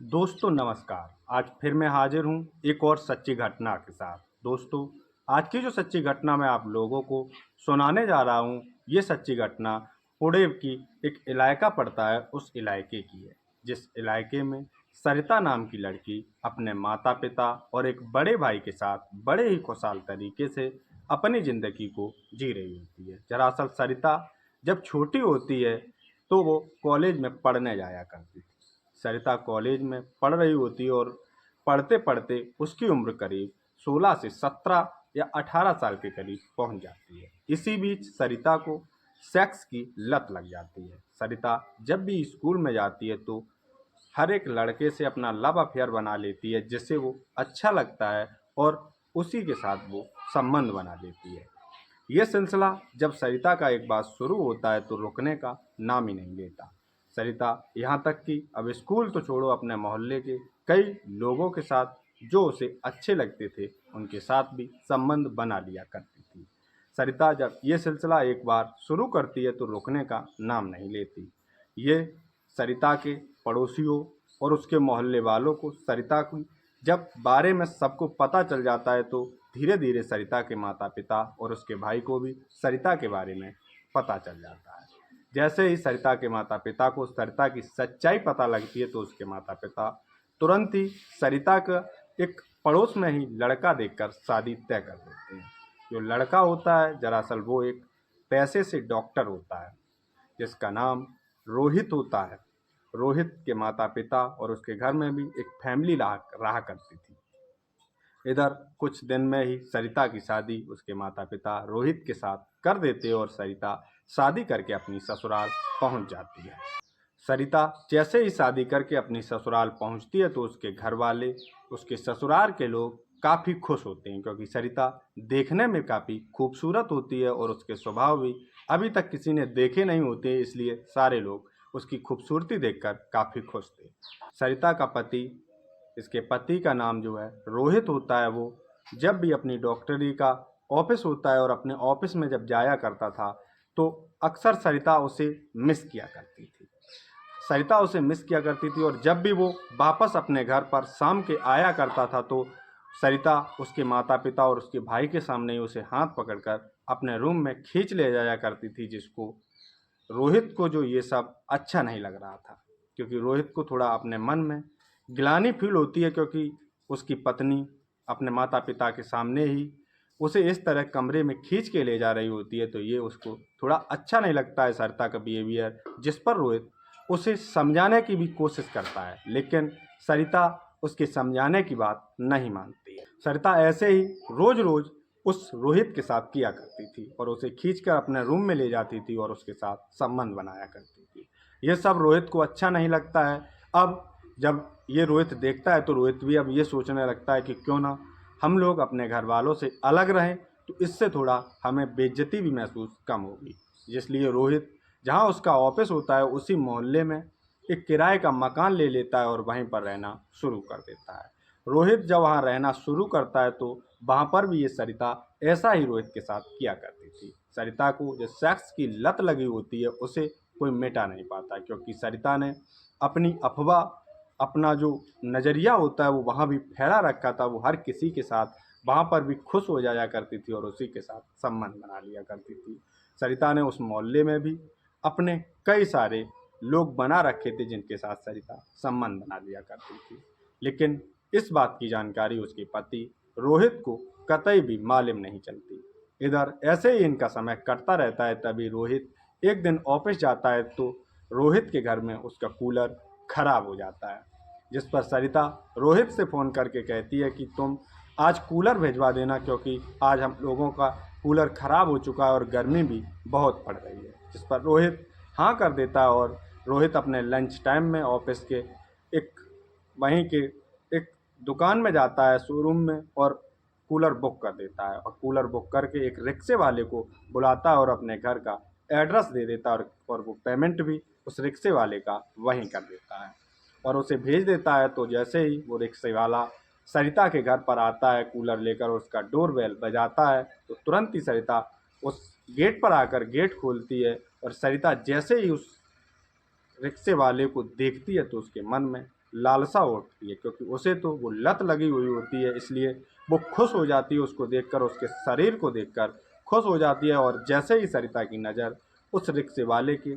दोस्तों नमस्कार। आज फिर मैं हाजिर हूँ एक और सच्ची घटना के साथ। दोस्तों, आज की जो सच्ची घटना मैं आप लोगों को सुनाने जा रहा हूँ, ये सच्ची घटना पुणे की एक इलाका पड़ता है उस इलाके की है, जिस इलाके में सरिता नाम की लड़की अपने माता-पिता और एक बड़े भाई के साथ बड़े ही खुशहाल तरीके से अपनी ज़िंदगी को जी रही होती है। दरअसल सरिता जब छोटी होती है, तो वो कॉलेज में पढ़ने जाया करती थी। सरिता कॉलेज में पढ़ रही होती है और पढ़ते-पढ़ते उसकी उम्र करीब 16 से 17 या 18 साल के करीब पहुंच जाती है। इसी बीच सरिता को सेक्स की लत लग जाती है। सरिता जब भी स्कूल में जाती है तो हर एक लड़के से अपना लव अफेयर बना लेती है, जिससे वो अच्छा लगता है और उसी के साथ वो संबंध बना लेती है। ये सिलसिला जब सरिता का एक बार शुरू होता है तो रुकने का नाम ही नहीं लेता। सरिता यहाँ तक कि अब स्कूल तो छोड़ो, अपने मोहल्ले के कई लोगों के साथ जो उसे अच्छे लगते थे उनके साथ भी संबंध बना लिया करती थी। सरिता जब ये सिलसिला एक बार शुरू करती है तो रुकने का नाम नहीं लेती। ये सरिता के पड़ोसियों और उसके मोहल्ले वालों को सरिता की जब बारे में सबको पता चल जाता है तो धीरे धीरे सरिता के माता पिता और उसके भाई को भी सरिता के बारे में पता चल जाता है। जैसे ही सरिता के माता पिता को सरिता की सच्चाई पता लगती है तो उसके माता पिता तुरंत ही सरिता का एक पड़ोस में ही लड़का देखकर शादी तय कर देते हैं। जो लड़का होता है दरअसल वो एक पैसे से डॉक्टर होता है, जिसका नाम रोहित होता है। रोहित के माता पिता और उसके घर में भी एक फैमिली रहा रहा करती थी। इधर कुछ दिन में ही सरिता की शादी उसके माता पिता रोहित के साथ कर देते हैं और सरिता शादी करके अपनी ससुराल पहुंच जाती है। सरिता जैसे ही शादी करके अपनी ससुराल पहुंचती है तो उसके घर वाले, उसके ससुराल के लोग काफ़ी खुश होते हैं, क्योंकि सरिता देखने में काफ़ी खूबसूरत होती है और उसके स्वभाव भी अभी तक किसी ने देखे नहीं होते, इसलिए सारे लोग उसकी खूबसूरती देखकर काफ़ी खुश थे। सरिता का पति, इसके पति का नाम जो है रोहित होता है, वो जब भी अपनी डॉक्टरी का ऑफिस होता है और अपने ऑफिस में जब जाया करता था तो अक्सर सरिता उसे मिस किया करती थी। सरिता उसे मिस किया करती थी और जब भी वो वापस अपने घर पर शाम के आया करता था तो सरिता उसके माता पिता और उसके भाई के सामने ही उसे हाथ पकड़कर अपने रूम में खींच ले जाया करती थी, जिसको रोहित को जो ये सब अच्छा नहीं लग रहा था, क्योंकि रोहित को थोड़ा अपने मन में गिलानी फील होती है, क्योंकि उसकी पत्नी अपने माता पिता के सामने ही उसे इस तरह कमरे में खींच के ले जा रही होती है, तो ये उसको थोड़ा अच्छा नहीं लगता है सरिता का बिहेवियर, जिस पर रोहित उसे समझाने की भी कोशिश करता है, लेकिन सरिता उसके समझाने की बात नहीं मानती है। सरिता ऐसे ही रोज़ रोज़ उस रोहित के साथ किया करती थी और उसे खींचकर अपने रूम में ले जाती थी और उसके साथ संबंध बनाया करती थी। ये सब रोहित को अच्छा नहीं लगता है। अब जब ये रोहित देखता है तो रोहित भी अब ये सोचने लगता है कि क्यों ना हम लोग अपने घर वालों से अलग रहें, तो इससे थोड़ा हमें बेइज्जती भी महसूस कम होगी। इसलिए रोहित जहाँ उसका ऑफिस होता है उसी मोहल्ले में एक किराए का मकान ले लेता है और वहीं पर रहना शुरू कर देता है। रोहित जब वहाँ रहना शुरू करता है तो वहाँ पर भी ये सरिता ऐसा ही रोहित के साथ किया करती थी। सरिता को जो सेक्स की लत लगी होती है उसे कोई मिटा नहीं पाता, क्योंकि सरिता ने अपनी अफवाह, अपना जो नज़रिया होता है वो वहाँ भी फैला रखा था। वो हर किसी के साथ वहाँ पर भी खुश हो जाया करती थी और उसी के साथ संबंध बना लिया करती थी। सरिता ने उस मोहल्ले में भी अपने कई सारे लोग बना रखे थे जिनके साथ सरिता संबंध बना लिया करती थी, लेकिन इस बात की जानकारी उसके पति रोहित को कतई भी मालूम नहीं चलती। इधर ऐसे ही इनका समय कटता रहता है। तभी रोहित एक दिन ऑफिस जाता है तो रोहित के घर में उसका कूलर खराब हो जाता है, जिस पर सरिता रोहित से फ़ोन करके कहती है कि तुम आज कूलर भिजवा देना, क्योंकि आज हम लोगों का कूलर ख़राब हो चुका है और गर्मी भी बहुत पड़ रही है। जिस पर रोहित हाँ कर देता है और रोहित अपने लंच टाइम में ऑफिस के एक वहीं के एक दुकान में जाता है, शोरूम में, और कूलर बुक कर देता है और कूलर बुक करके एक रिक्शे वाले को बुलाता है और अपने घर का एड्रेस दे देता है और वो पेमेंट भी उस रिक्शे वाले का वहीं कर देता है और उसे भेज देता है। तो जैसे ही वो रिक्शे वाला सरिता के घर पर आता है कूलर लेकर, उसका डोर बेल बजाता है, तो तुरंत ही सरिता उस गेट पर आकर गेट खोलती है और सरिता जैसे ही उस रिक्शे वाले को देखती है तो उसके मन में लालसा उठती है, क्योंकि उसे तो वो लत लगी हुई होती है, इसलिए वो खुश हो जाती है उसको देखकर, उसके शरीर को देखकर खुश हो जाती है। और जैसे ही सरिता की नज़र उस रिक्शे वाले के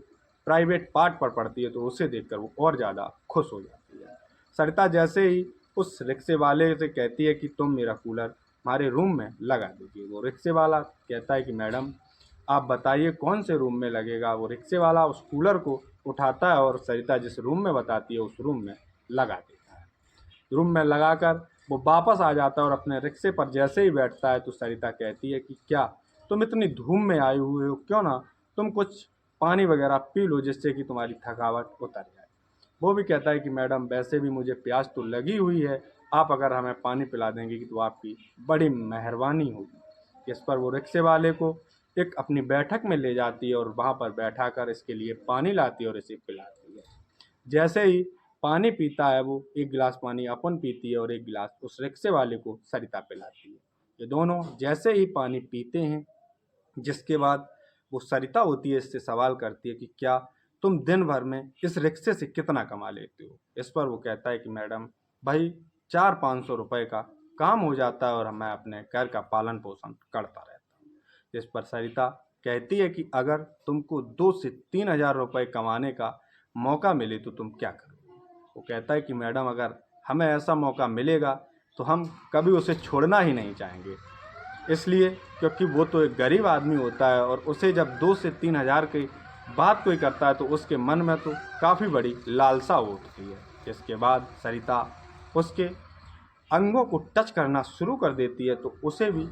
प्राइवेट पार्ट पर पड़ती है तो उसे देखकर वो और ज़्यादा खुश हो जाती है। सरिता जैसे ही उस रिक्शे वाले से कहती है कि तुम मेरा कूलर हमारे रूम में लगा दीजिए, वो रिक्शे वाला कहता है कि मैडम आप बताइए कौन से रूम में लगेगा। वो रिक्शे वाला उस कूलर को उठाता है और सरिता जिस रूम में बताती है उस रूम में लगा देता है। रूम में लगाकर वो वापस आ जाता है और अपने रिक्शे पर जैसे ही बैठता है तो सरिता कहती है कि क्या तुम इतनी धूम में आए हुए हो, क्यों ना तुम कुछ पानी वगैरह पी लो जिससे कि तुम्हारी थकावट उतर जाए। वो भी कहता है कि मैडम वैसे भी मुझे प्यास तो लगी हुई है, आप अगर हमें पानी पिला देंगे कि तो आपकी बड़ी मेहरबानी होगी। इस पर वो रिक्शे वाले को एक अपनी बैठक में ले जाती है और वहाँ पर बैठाकर इसके लिए पानी लाती है और इसे पिलाती है। जैसे ही पानी पीता है वो, एक गिलास पानी अपन पीती है और एक गिलास उस रिक्शे वाले को सरिता पिलाती है। ये दोनों जैसे ही पानी पीते हैं, जिसके बाद वो सरिता होती है इससे सवाल करती है कि क्या तुम दिन भर में इस रिक्शे से कितना कमा लेते हो। इस पर वो कहता है कि मैडम भाई 400-500 रुपये का काम हो जाता है और मैं अपने घर का पालन पोषण करता रहता हूँ। इस पर सरिता कहती है कि अगर तुमको 2 से 3 हज़ार रुपये कमाने का मौका मिले तो तुम क्या करोगे। वो कहता है कि मैडम अगर हमें ऐसा मौका मिलेगा तो हम कभी उसे छोड़ना ही नहीं चाहेंगे, इसलिए क्योंकि वो तो एक गरीब आदमी होता है और उसे जब 2 से 3 हज़ार की बात कोई करता है तो उसके मन में तो काफ़ी बड़ी लालसा उठती है। इसके बाद सरिता उसके अंगों को टच करना शुरू कर देती है तो उसे भी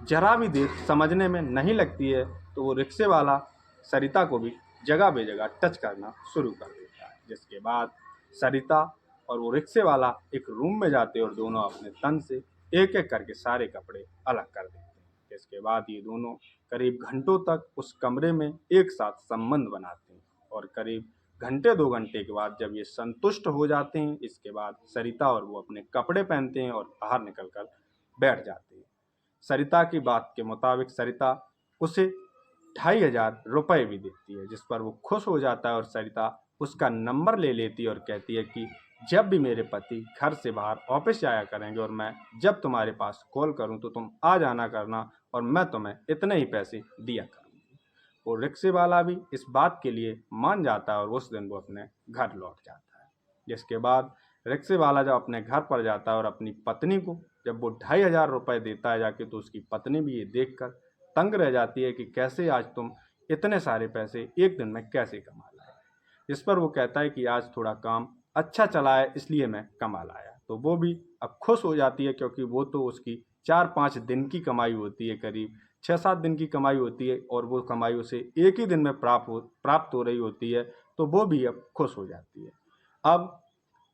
जरा भी देर समझने में नहीं लगती है, तो वो रिक्शे वाला सरिता को भी जगह बेजगह टच करना शुरू कर देता है। जिसके बाद सरिता और वो रिक्शे वाला एक रूम में जाते हैं और दोनों अपने तन से एक एक करके सारे कपड़े अलग कर देते हैं। इसके बाद ये दोनों करीब घंटों तक उस कमरे में एक साथ संबंध बनाते हैं और करीब घंटे 2 घंटे के बाद जब ये संतुष्ट हो जाते हैं, इसके बाद सरिता और वो अपने कपड़े पहनते हैं और बाहर निकल कर बैठ जाते हैं। सरिता की बात के मुताबिक सरिता उसे 2,500 रुपये भी देती है, जिस पर वो खुश हो जाता है और सरिता उसका नंबर ले लेती है और कहती है कि जब भी मेरे पति घर से बाहर ऑफिस जाया करेंगे और मैं जब तुम्हारे पास कॉल करूं तो तुम आ जाना करना और मैं तुम्हें इतने ही पैसे दिया करूंगी। वो रिक्शे वाला भी इस बात के लिए मान जाता है और उस दिन वो अपने घर लौट जाता है। जिसके बाद रिक्शे वाला जब अपने घर पर जाता है और अपनी पत्नी को जब वो 2,500 रुपये देता है जाके, तो उसकी पत्नी भी ये देखकर तंग रह जाती है कि कैसे आज तुम इतने सारे पैसे एक दिन में कैसे कमा लाए। इस पर वो कहता है कि आज थोड़ा काम अच्छा चला है इसलिए मैं कमा लाया। तो वो भी अब खुश हो जाती है, क्योंकि वो तो उसकी 4-5 दिन की कमाई होती है, करीब 6-7 दिन की कमाई होती है और वो कमाई उसे एक ही दिन में प्राप्त हो रही होती है, तो वो भी अब खुश हो जाती है। अब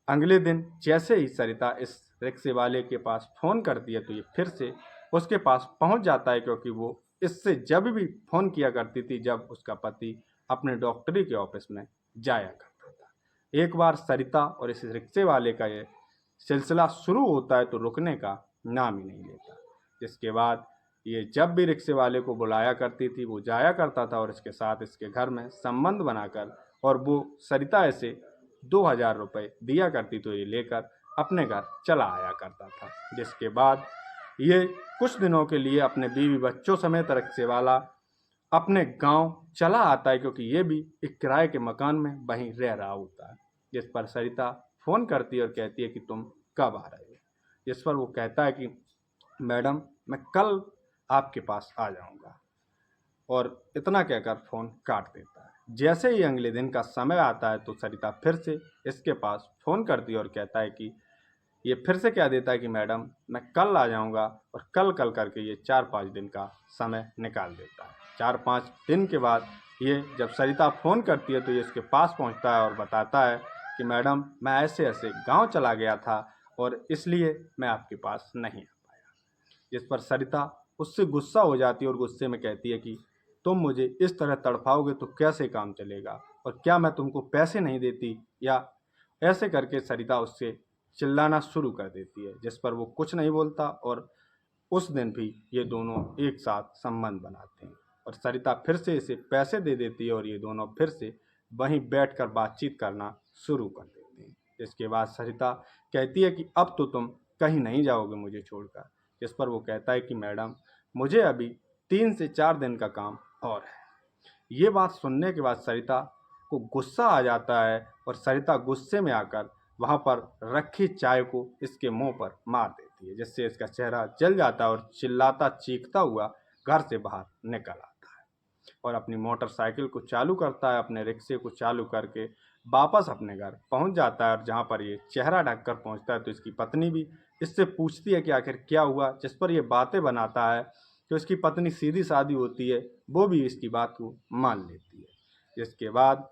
अगले दिन जैसे ही सरिता इस रिक्शे वाले के पास फ़ोन करती है तो ये फिर से उसके पास पहुंच जाता है, क्योंकि वो इससे जब भी फ़ोन किया करती थी जब उसका पति अपने डॉक्टरी के ऑफिस में जाया करता था। एक बार सरिता और इस रिक्शे वाले का ये सिलसिला शुरू होता है तो रुकने का नाम ही नहीं लेता। जिसके बाद ये जब भी रिक्शे वाले को बुलाया करती थी वो जाया करता था और इसके साथ इसके घर में संबंध बनाकर, और वो सरिता ऐसे 2,000 रुपये दिया करती तो ये लेकर अपने घर चला आया करता था। जिसके बाद ये कुछ दिनों के लिए अपने बीवी बच्चों समेत रिक्शे वाला अपने गांव चला आता है, क्योंकि ये भी एक किराए के मकान में वहीं रह रहा होता है। जिस पर सरिता फ़ोन करती है और कहती है कि तुम कब आ रहे हो। जिस पर वो कहता है कि मैडम मैं कल आपके पास आ जाऊंगा, और इतना कहकर फ़ोन काट देता है। जैसे ही अगले दिन का समय आता है तो सरिता फिर से इसके पास फ़ोन करती है और कहता है कि ये फिर से कह देता है कि मैडम मैं कल आ जाऊंगा, और कल कल करके ये 4-5 दिन का समय निकाल देता है। 4-5 दिन के बाद ये जब सरिता फ़ोन करती है तो ये इसके पास पहुंचता है और बताता है कि मैडम मैं ऐसे ऐसे गांव चला गया था और इसलिए मैं आपके पास नहीं आ पाया। जिस पर सरिता उससे गुस्सा हो जाती है और गुस्से में कहती है कि तुम मुझे इस तरह तड़पाओगे तो कैसे काम चलेगा, और क्या मैं तुमको पैसे नहीं देती, या ऐसे करके सरिता उससे चिल्लाना शुरू कर देती है। जिस पर वो कुछ नहीं बोलता और उस दिन भी ये दोनों एक साथ संबंध बनाते हैं और सरिता फिर से इसे पैसे दे देती है और ये दोनों फिर से वहीं बैठकर बातचीत करना शुरू कर देते हैं। जिसके बाद सरिता कहती है कि अब तो तुम कहीं नहीं जाओगे मुझे छोड़कर। जिस पर वो कहता है कि मैडम मुझे अभी 3 से 4 दिन का काम और है। ये बात सुनने के बाद सरिता को गुस्सा आ जाता है और सरिता गुस्से में आकर वहाँ पर रखी चाय को इसके मुंह पर मार देती है, जिससे इसका चेहरा जल जाता है और चिल्लाता चीखता हुआ घर से बाहर निकल आता है और अपनी मोटरसाइकिल को चालू करता है। अपने रिक्शे को चालू करके वापस अपने घर पहुँच जाता है और जहाँ पर ये चेहरा ढककर पहुँचता है तो इसकी पत्नी भी इससे पूछती है कि आखिर क्या हुआ, जिस पर ये बातें बनाता है। जो इसकी पत्नी सीधी सादी होती है वो भी इसकी बात को मान लेती है। जिसके बाद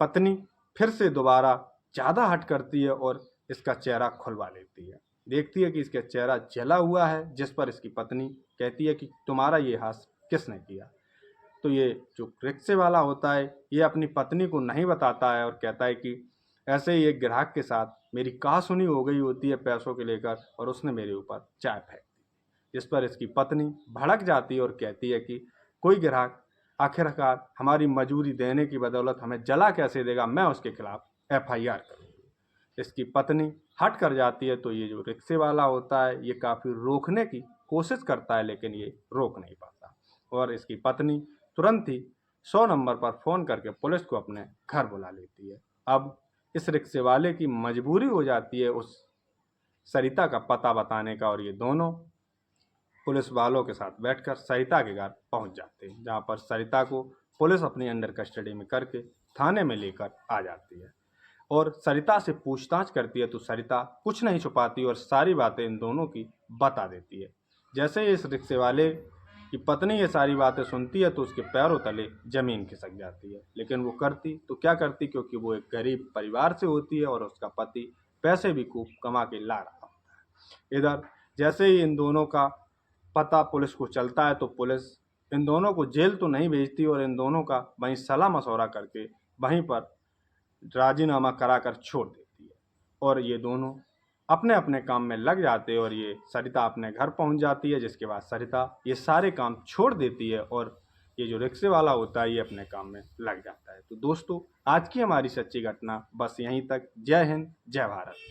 पत्नी फिर से दोबारा ज़्यादा हट करती है और इसका चेहरा खुलवा लेती है। देखती है कि इसका चेहरा जला हुआ है, जिस पर इसकी पत्नी कहती है कि तुम्हारा ये हाथ किसने किया। तो ये जो रिक्शे वाला होता है ये अपनी पत्नी को नहीं बताता है और कहता है कि ऐसे ही एक ग्राहक के साथ मेरी कहासुनी हो गई होती है पैसों के लेकर और उसने मेरे ऊपर चाय फेंक दी। जिस पर इसकी पत्नी भड़क जाती है और कहती है कि कोई ग्राहक आखिरकार हमारी मजूरी देने की बदौलत हमें जला कैसे देगा, मैं उसके खिलाफ FIR करूँगी। इसकी पत्नी हट कर जाती है तो ये जो रिक्शे वाला होता है ये काफ़ी रोकने की कोशिश करता है लेकिन ये रोक नहीं पाता और इसकी पत्नी तुरंत ही 100 नंबर पर फ़ोन करके पुलिस को अपने घर बुला लेती है। अब इस रिक्शे वाले की मजबूरी हो जाती है उस सरिता का पता बताने का और ये दोनों पुलिस वालों के साथ बैठकर सरिता के घर पहुंच जाते हैं, जहां पर सरिता को पुलिस अपनी अंडर कस्टडी में करके थाने में लेकर आ जाती है और सरिता से पूछताछ करती है। तो सरिता कुछ नहीं छुपाती और सारी बातें इन दोनों की बता देती है। जैसे ही इस रिक्शे वाले की पत्नी ये सारी बातें सुनती है तो उसके पैरों तले ज़मीन खिसक जाती है, लेकिन वो करती तो क्या करती, क्योंकि वो एक गरीब परिवार से होती है और उसका पति पैसे भी खूब कमा के ला रहा होता है। इधर जैसे ही इन दोनों का पता पुलिस को चलता है तो पुलिस इन दोनों को जेल तो नहीं भेजती और इन दोनों का वहीं सलाह मशवरा करके वहीं पर राजीनामा कराकर छोड़ देती है और ये दोनों अपने अपने काम में लग जाते हैं और ये सरिता अपने घर पहुंच जाती है। जिसके बाद सरिता ये सारे काम छोड़ देती है और ये जो रिक्शे वाला होता है ये अपने काम में लग जाता है। तो दोस्तों आज की हमारी सच्ची घटना बस यहीं तक। जय हिंद, जय भारत।